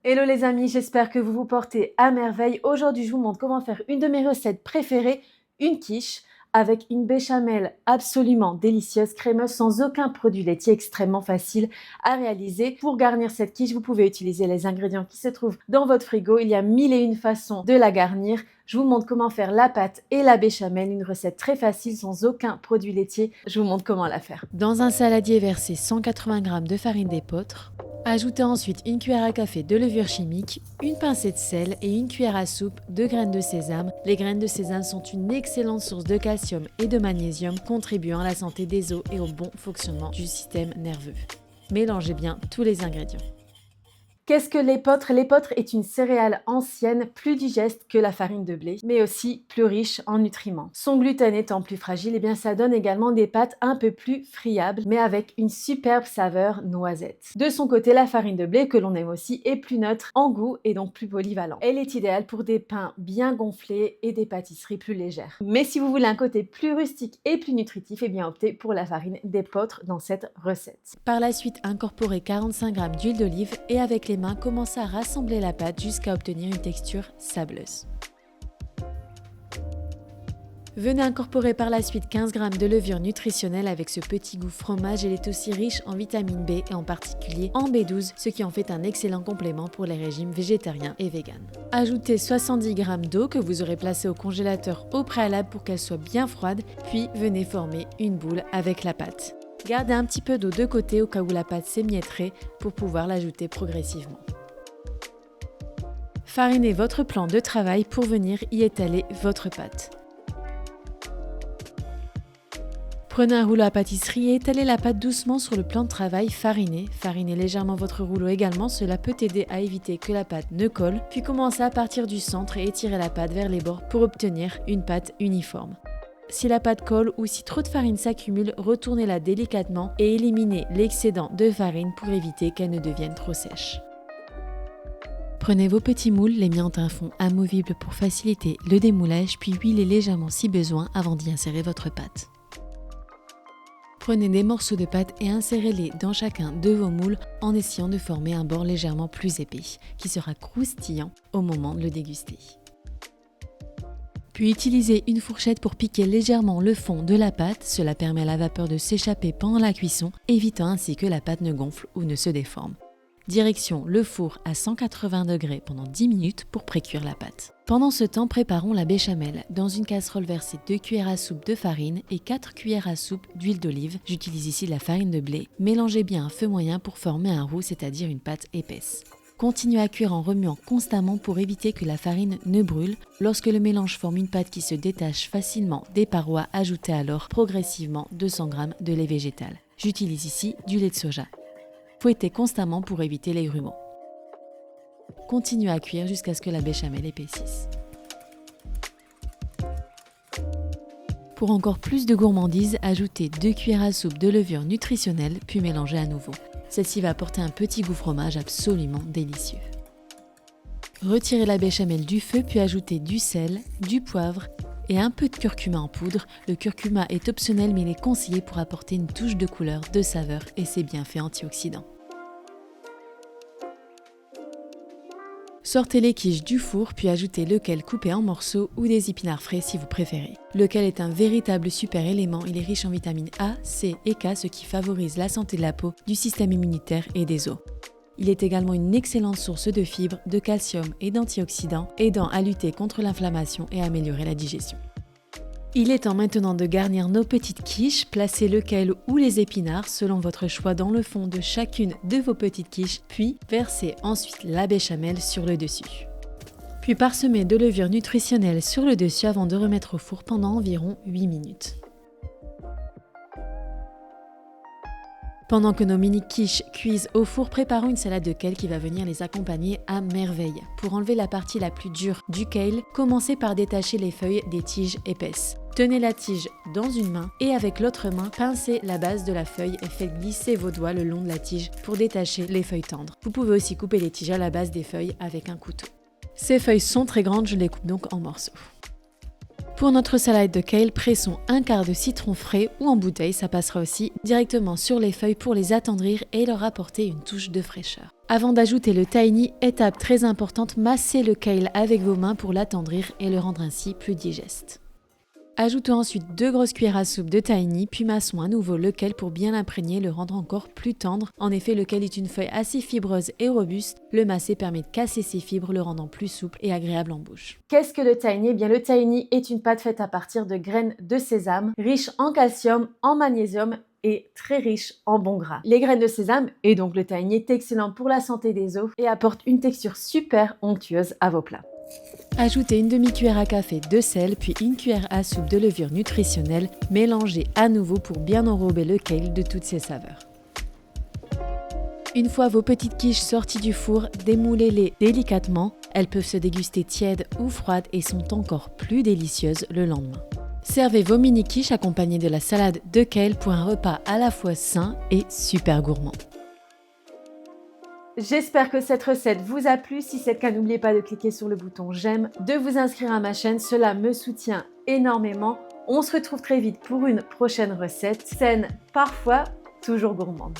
Hello les amis, j'espère que vous vous portez à merveille. Aujourd'hui, je vous montre comment faire une de mes recettes préférées, une quiche avec une béchamel absolument délicieuse, crémeuse, sans aucun produit laitier, extrêmement facile à réaliser. Pour garnir cette quiche, vous pouvez utiliser les ingrédients qui se trouvent dans votre frigo. Il y a mille et une façons de la garnir. Je vous montre comment faire la pâte et la béchamel, une recette très facile sans aucun produit laitier. Je vous montre comment la faire. Dans un saladier, versez 180 g de farine d'épeautre. Ajoutez ensuite une cuillère à café de levure chimique, une pincée de sel et une cuillère à soupe de graines de sésame. Les graines de sésame sont une excellente source de calcium et de magnésium, contribuant à la santé des os et au bon fonctionnement du système nerveux. Mélangez bien tous les ingrédients. Qu'est-ce que l'épeautre? L'épeautre est une céréale ancienne, plus digeste que la farine de blé, mais aussi plus riche en nutriments. Son gluten étant plus fragile, ça donne également des pâtes un peu plus friables, mais avec une superbe saveur noisette. De son côté, la farine de blé, que l'on aime aussi, est plus neutre en goût et donc plus polyvalente. Elle est idéale pour des pains bien gonflés et des pâtisseries plus légères. Mais si vous voulez un côté plus rustique et plus nutritif, optez pour la farine d'épeautre dans cette recette. Par la suite, incorporez 45 g d'huile d'olive et avec les mains, commencez à rassembler la pâte jusqu'à obtenir une texture sableuse. Venez incorporer par la suite 15 g de levure nutritionnelle avec ce petit goût fromage. Elle est aussi riche en vitamine B et en particulier en B12, ce qui en fait un excellent complément pour les régimes végétariens et véganes. Ajoutez 70 g d'eau que vous aurez placée au congélateur au préalable pour qu'elle soit bien froide, puis venez former une boule avec la pâte. Gardez un petit peu d'eau de côté au cas où la pâte s'émietterait pour pouvoir l'ajouter progressivement. Farinez votre plan de travail pour venir y étaler votre pâte. Prenez un rouleau à pâtisserie et étalez la pâte doucement sur le plan de travail fariné. Farinez légèrement votre rouleau également, cela peut aider à éviter que la pâte ne colle. Puis commencez à partir du centre et étirez la pâte vers les bords pour obtenir une pâte uniforme. Si la pâte colle ou si trop de farine s'accumule, retournez-la délicatement et éliminez l'excédent de farine pour éviter qu'elle ne devienne trop sèche. Prenez vos petits moules, les mis en un fond amovible pour faciliter le démoulage, puis huilez légèrement si besoin avant d'y insérer votre pâte. Prenez des morceaux de pâte et insérez-les dans chacun de vos moules en essayant de former un bord légèrement plus épais, qui sera croustillant au moment de le déguster. Puis utilisez une fourchette pour piquer légèrement le fond de la pâte, cela permet à la vapeur de s'échapper pendant la cuisson, évitant ainsi que la pâte ne gonfle ou ne se déforme. Direction le four à 180 degrés pendant 10 minutes pour précuire la pâte. Pendant ce temps, préparons la béchamel. Dans une casserole, versez 2 cuillères à soupe de farine et 4 cuillères à soupe d'huile d'olive. J'utilise ici la farine de blé. Mélangez bien à feu moyen pour former un roux, c'est-à-dire une pâte épaisse. Continuez à cuire en remuant constamment pour éviter que la farine ne brûle. Lorsque le mélange forme une pâte qui se détache facilement des parois, ajoutez alors progressivement 200 g de lait végétal. J'utilise ici du lait de soja. Fouettez constamment pour éviter les grumeaux. Continuez à cuire jusqu'à ce que la béchamel épaississe. Pour encore plus de gourmandise, ajoutez 2 cuillères à soupe de levure nutritionnelle puis mélangez à nouveau. Celle-ci va apporter un petit goût fromage absolument délicieux. Retirez la béchamel du feu puis ajoutez du sel, du poivre et un peu de curcuma en poudre. Le curcuma est optionnel mais il est conseillé pour apporter une touche de couleur, de saveur et ses bienfaits antioxydants. Sortez les quiches du four puis ajoutez le kale coupé en morceaux ou des épinards frais si vous préférez. Le kale est un véritable super élément, il est riche en vitamines A, C et K, ce qui favorise la santé de la peau, du système immunitaire et des os. Il est également une excellente source de fibres, de calcium et d'antioxydants, aidant à lutter contre l'inflammation et à améliorer la digestion. Il est temps maintenant de garnir nos petites quiches. Placez le kale ou les épinards selon votre choix dans le fond de chacune de vos petites quiches, puis versez ensuite la béchamel sur le dessus. Puis parsemez de levure nutritionnelle sur le dessus avant de remettre au four pendant environ 8 minutes. Pendant que nos mini quiches cuisent au four, préparons une salade de kale qui va venir les accompagner à merveille. Pour enlever la partie la plus dure du kale, commencez par détacher les feuilles des tiges épaisses. Tenez la tige dans une main et avec l'autre main, pincez la base de la feuille et faites glisser vos doigts le long de la tige pour détacher les feuilles tendres. Vous pouvez aussi couper les tiges à la base des feuilles avec un couteau. Ces feuilles sont très grandes, je les coupe donc en morceaux. Pour notre salade de kale, pressons un quart de citron frais ou en bouteille, ça passera aussi, directement sur les feuilles pour les attendrir et leur apporter une touche de fraîcheur. Avant d'ajouter le tahini, étape très importante, massez le kale avec vos mains pour l'attendrir et le rendre ainsi plus digeste. Ajoutons ensuite 2 grosses cuillères à soupe de tahini, puis massons à nouveau le kale pour bien l'imprégner et le rendre encore plus tendre. En effet, le kale est une feuille assez fibreuse et robuste. Le masser permet de casser ses fibres, le rendant plus souple et agréable en bouche. Qu'est-ce que le tahini? Eh bien, le tahini est une pâte faite à partir de graines de sésame, riche en calcium, en magnésium et très riche en bons gras. Les graines de sésame, et donc le tahini, est excellent pour la santé des os et apporte une texture super onctueuse à vos plats. Ajoutez une demi-cuillère à café de sel, puis une cuillère à soupe de levure nutritionnelle. Mélangez à nouveau pour bien enrober le kale de toutes ses saveurs. Une fois vos petites quiches sorties du four, démoulez-les délicatement. Elles peuvent se déguster tièdes ou froides et sont encore plus délicieuses le lendemain. Servez vos mini quiches accompagnées de la salade de kale pour un repas à la fois sain et super gourmand. J'espère que cette recette vous a plu. Si c'est le cas, n'oubliez pas de cliquer sur le bouton j'aime, de vous inscrire à ma chaîne, cela me soutient énormément. On se retrouve très vite pour une prochaine recette saine, parfois toujours gourmande.